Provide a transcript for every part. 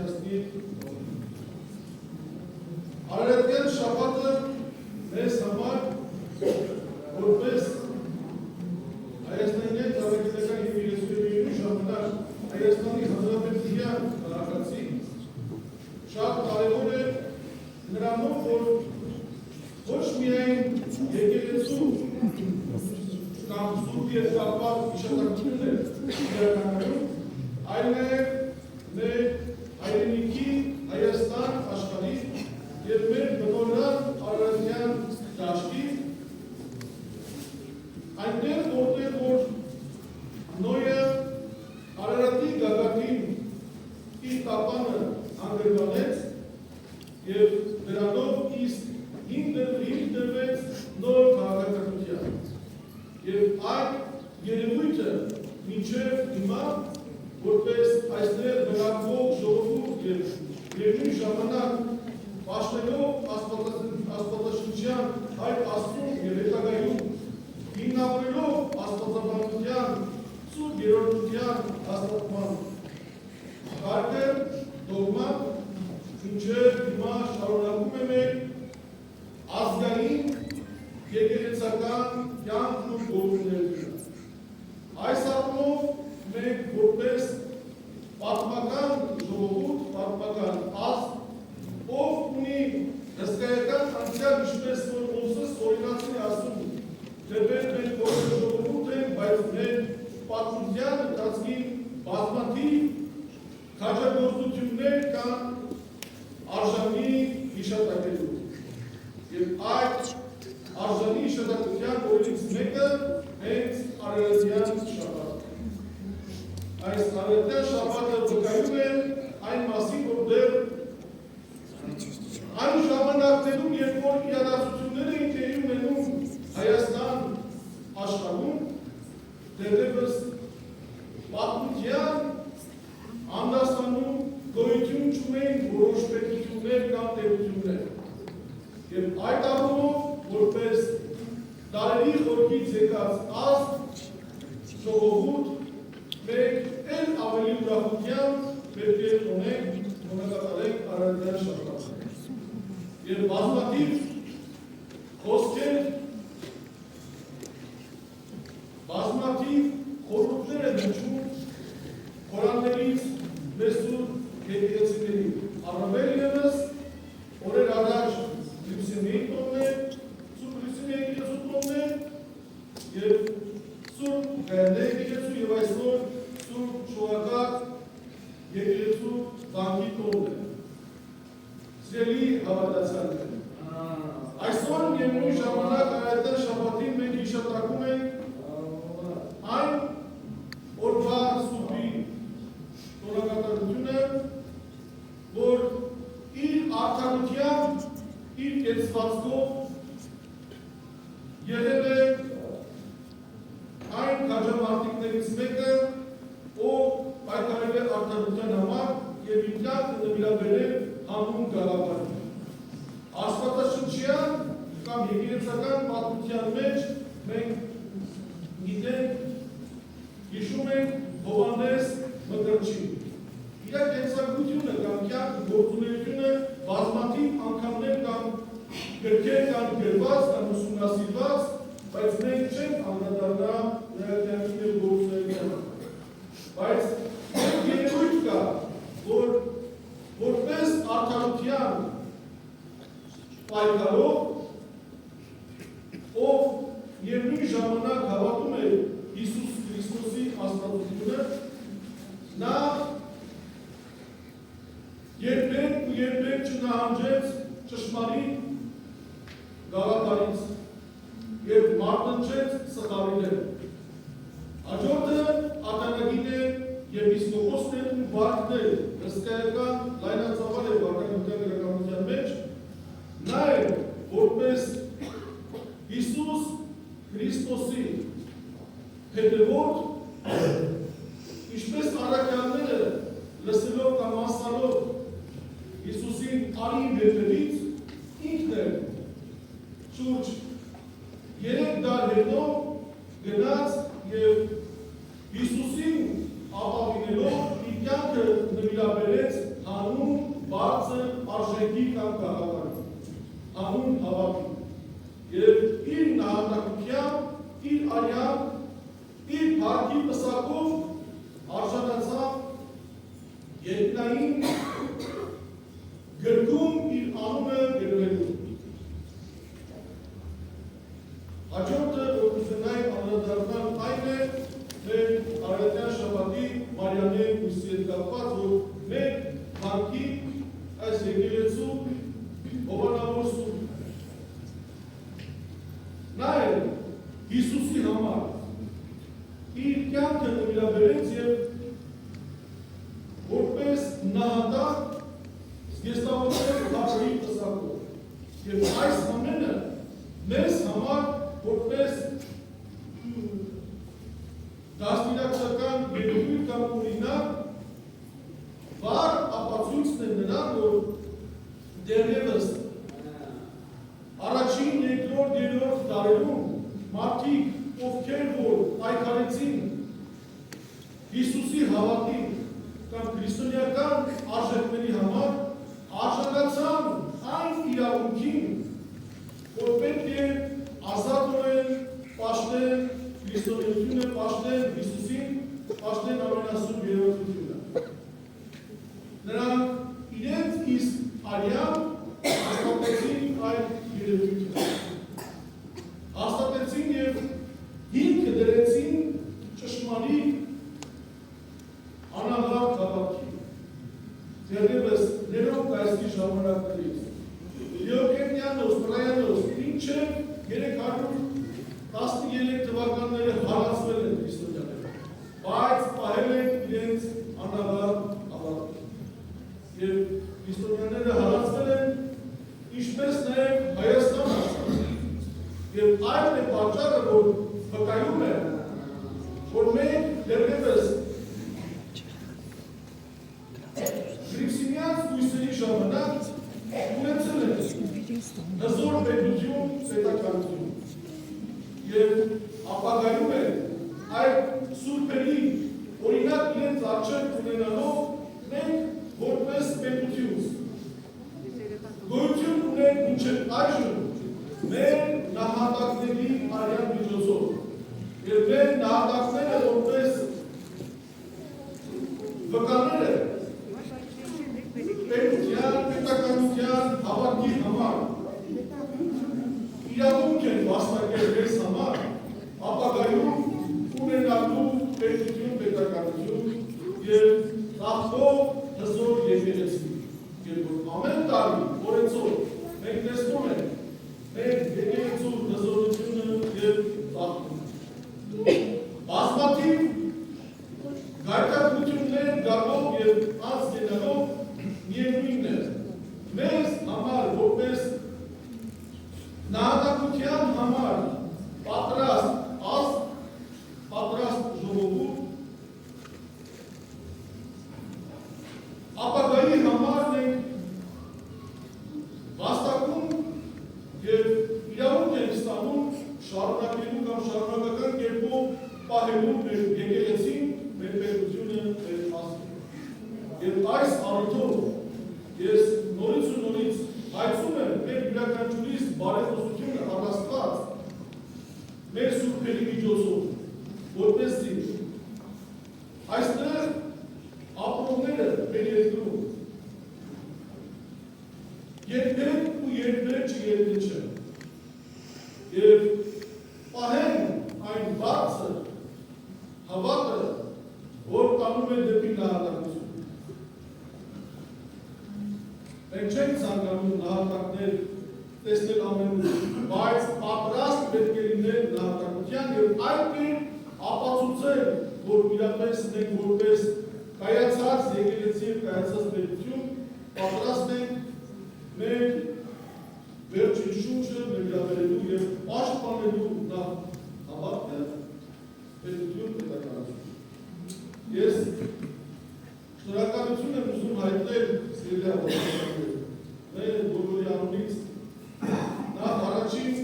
ներկայացնի։ Արարատյան շաբաթը մեզ համար որպես Հայաստանի տարածքական և 39 ժամանակ Հայաստանի Հանրապետության քաղաքացի շատ կարևոր է նրանով, որ ոչ միայն եկեղեցու կամ սուրբ և կապված իշտակություններ իրականանում, այլ նաև մեր հայրենիքի Հայաստան աշխարհի և մեր բնօրյան Արարատյան դաշտի այնտեղ, որտեղ որ Նոյը Արարատի գագաթին իր տապանը անգրվանեց և դրանով իսկ հիմք դրվեց նոր քաղաքականության։ Եվ այդ երևույթը մինչև հիմա որպես այստեղ բնակվող ժողովուրդ և միևնույն ժամանակ պաշտելով աստվածաշնչյան այդ Աստծուն և հետագայում հիմնավորելով աստվածաբանության սուրբ երրորդության հաստատման կարգը, դոգման, մինչև հիմա շարունակում է մեր ազգային եկեղեցական կյանքն ու գործունեությունը։ Այս առումով մենք որպես պատմական ժողովուրդ, պատմական ազգ, ով ունի հսկայական անցյալ, ինչպես որ Մովսես օրինացին ասում, թեպետ մենք որպես ժողովուրդ ենք, բայց մեր պատմության ընթացքի բազմաթիվ քաջագործություններ կան արժանի հիշատակելու։ Եվ այդ արժանի հիշատակության օրից մեկը հենց Արարատյան շաբաթն է։ Այս Արարատյան շաբաթը վկայում է այն մասին, որ դեռ այն ժամանակներում, երբ որ իրադարձություններ էին տեղի ունենում Հայաստան աշխարհում, դեռևս պատմության անդաստանում գոյություն չունեին որոշ պետություններ կամ տերություններ։ Եվ այդ առումով, որպես դարերի խորքից եկած ազգ, ժողովուրդ, մենք էլ ավելի ուրախությամբ պետք է ունենանք Արարատյան շաբաթը։ Եվ բազմաթիվ խոսքեր, բազմաթիվ խորհուրդներ են հնչում խորաններից մեր սուրբ եկեղեցիների։ Առավել ևս օրեր առաջ Լուսինեի տոններ, սուրբ Լուսինեի եկեղեցու տոններ և սուրբ Գայաների եկեղեցու և այսօր սուրբ Շողակաթ եկեղեցու բանկի տոններ։ Սիրելի հավատացյալներ, այսօր միևնույն ժամանակ Արարատյան շաբաթին մենք հիշատակում ենք այն օրվա սուրբի տոնակատարությունը, որ իր արդարությամբ, իր կեցվածքով եղել է այն քաջամարտիկներից մեկը, ով պայքարել է արդարության համար և իր կյանքը նվիրաբերել հանուն գաղափարին։ Աստվածաշնչյան կամ եկեղեցական պատմության մեջ մենք գիտենք, հիշում ենք Հովհաննես Մկրտչին։ Իր կենսագրությունը կամ կյանքը գործունեությունը բազմաթիվ անգամներ կամ գրքեր կան գրված կամ ուսումնասիրված, բայց մենք չենք անդրադառնա նրա կյանքի և գործունեությանը։ Բայց մենք երևույթ կա, որ որպես արդարության պայքարող, ով միևնույն ժամանակ հավատում է Հիսուս Քրիստոսի աստվածությունը, նա երբեք ու երբեք չնահանջեց ճշմարիտ գաղափարից և մարտնչեց սխալիներ։ Հաջորդը ատանագին է եպիսկոպոսներ ու վարդներ, հսկայական լայնածավալ է վարդանության գրականության մեջ, նա է որպես Հիսուս Քրիստոսի հետևորդ, ինչպես առաքյալները լսելով կամ ասալով Հիսուսին արի վերևից, ինքն է շուրջ 3 դար հետո գնաց և Հիսուսին ապավինելով իր կյանքը նվիրաբերեց զգեստավորել հաշվի տեսակով։ Եվ այս ամենը մեզ համար որպես դաստիարակական երևույթ կամ օրինակ վառ ապացույցն է նրան, որ դեռևս առաջին, երկրորդ, երրորդ դարերում մարդիկ, ովքեր որ պայքարեցին Հիսուսի հավատին կամ քրիստոնեական արժեքների համար, արժանացան այն իրավունքին, որ պետք է ազատորեն պաշտեն քրիստոնեությունը, պաշտեն Հիսուսին, պաշտեն ամենասուրբ երրորդությունը։ Նրանք իրենց իսկ արյամբ հաստատեցին այդ երևույթը։ Հաստատեցին և հիմքը դրեցին ճշմարիտ անաղարտ հավատքի։ Դեռևս ներող կայսրի ժամանակներից Դիոկլետիանոս, Տրայանոս, մինչև 313 թվականները հալածվել են քրիստոնյաները, բայց պահել են իրենց անաղարտ հավատքը։ Եվ քրիստոնյաները հալածվել են ինչպես նաև Հայաստան աշխարհում։ Եվ այդ է պատճառը, որ վկայում է, որ մենք դեռևս Քրիստոնյանց լույսերի ժամանակ ունեցել ենք հզոր պետություն, պետականություն։ Եվ ապագայում է այդ սուրբերի օրինակ իրենց առջև ունենալով մենք որպես պետություն գոյություն ունենք մինչև այժմ մեր նահատակների արյան միջոցով։ Եվ մեր նահատակները որպես վկաները պետության, պետականության հավատքի համար իրավունք են վաստակել մեզ համար ապագայում ունենալու պետություն, պետականություն և ծաղկող հզոր եկեղեցի։ Եվ որ ամեն տարի օրեցօր մենք տեսնում ենք մեր եկեղեցու հզորությունը և ծաղկումը։ Բազմաթիվ գայթակղություններ գալով և անց գնալով միևնույնն է, մեզ համար որպես նահատակության համար պատրաստ ազգ, պատրաստ ժողովուրդ, ապագայի համար ենք վաստակում և իրավունք ենք ստանում շարունակելու կամ շարունակական կերպով պահելու մեր եկեղեցին, մեր պետությունը, մեր ազգը։ Եվ այս առիթով ես նորից ու նորից հայցում եմ մեր յուրաքանչյուրիս բարեխոսությունը առաստված մեր սուրբերի միջոցով, որպեսզի այստեղ ապրողները մեր երկրում երբեք ու երբեք չգերնչեն և պահեն այն բարձր հավատը, որ տանում է դեպի նահատակություն։ Մենք չենք ցանկանում նահատակներ տեսնել ամենուր, բայց պատրաստ պետք է լինել նահատակության և այդ կերպ ապացուցել, որ իրապես մենք որպես կայացած եկեղեցի և կայացած պետություն պատրաստ ենք մեր վերջին շունչը ներգրավելու և պաշտպանելու նախ հավատքը, պետություն, պետականություն։ Ես շնորհակալություն եմ ուզում հայտնել սիրելի հավատացյալներ, մեր բոլորի անունից նախ առաջին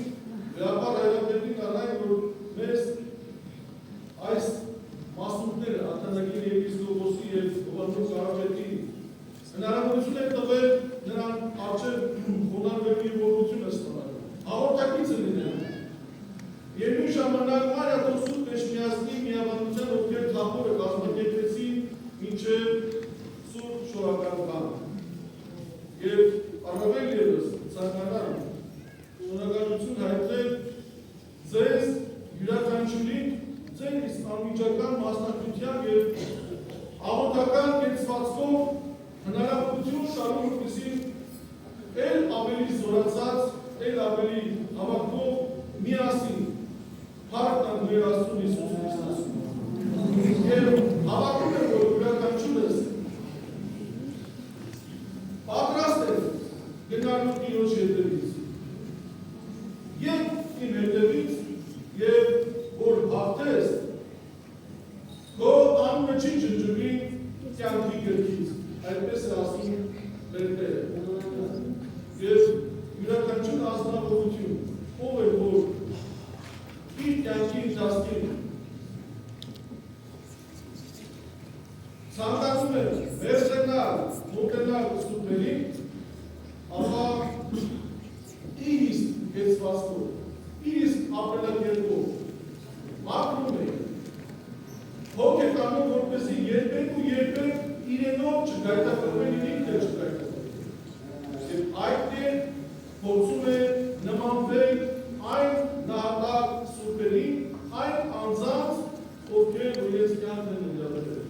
Վերապար Հայրապետին առայն, որ մեզ այս մասնուկները Արտանագիր եպիսկոպոսի և Հովաննոս Կարապետի հնարավորություն է տվել նրան առջև խոնարհվելու և օրհնությունը ստանալու, հաղորդակիցը լինելու։ Եվ նույն ժամանակ Մարիա Սուրբ Էջմիածնի միաբանության ովքեր թափորը կազմակերպեցին մինչև Սուրբ Շորական բան։ Եվ առավել ևս ցանկանամ շնորհակալություն հայտնել ձեզ յուրաքանչյուրին ձեր իսկ անմիջական մասնակցությամբ և աղոթական կեցվածքով հնարավորություն տալու, որպեսզի էլ ավելի զորացած, էլ ավելի հավատքով միասին փառք տանք մեր Աստծուն Հիսուս Քրիստոսին։ Եվ հավատում եմ, որ յուրաքանչյուրս գալու Տիրոջ հետևից։ Եկ իմ հետևից և որ հաղթես, քո անունը չի ջնջվի կյանքի գրքից։ Այդպես է ասում մեր Տերը։ Եվ յուրաքանչյուր ազնվորություն, ով է որ իր կյանքի ընթացքին ցանկանում է վերցնել, մոտենալ Սուրբերին, ապա իսկ կեցվածքով, իսկ ապրելակերպով ապրում է, հոգ է կանում, որպեսզի երբեք ու երբեք իրենով չգայթակղվեն, իր ինքն է չգայթակղվեն։ Եվ այդ է փորձում է նմանվել այն նահատակ Սուրբերին, այն անձանց, ովքեր որ ես կյանք են ընդդիմել։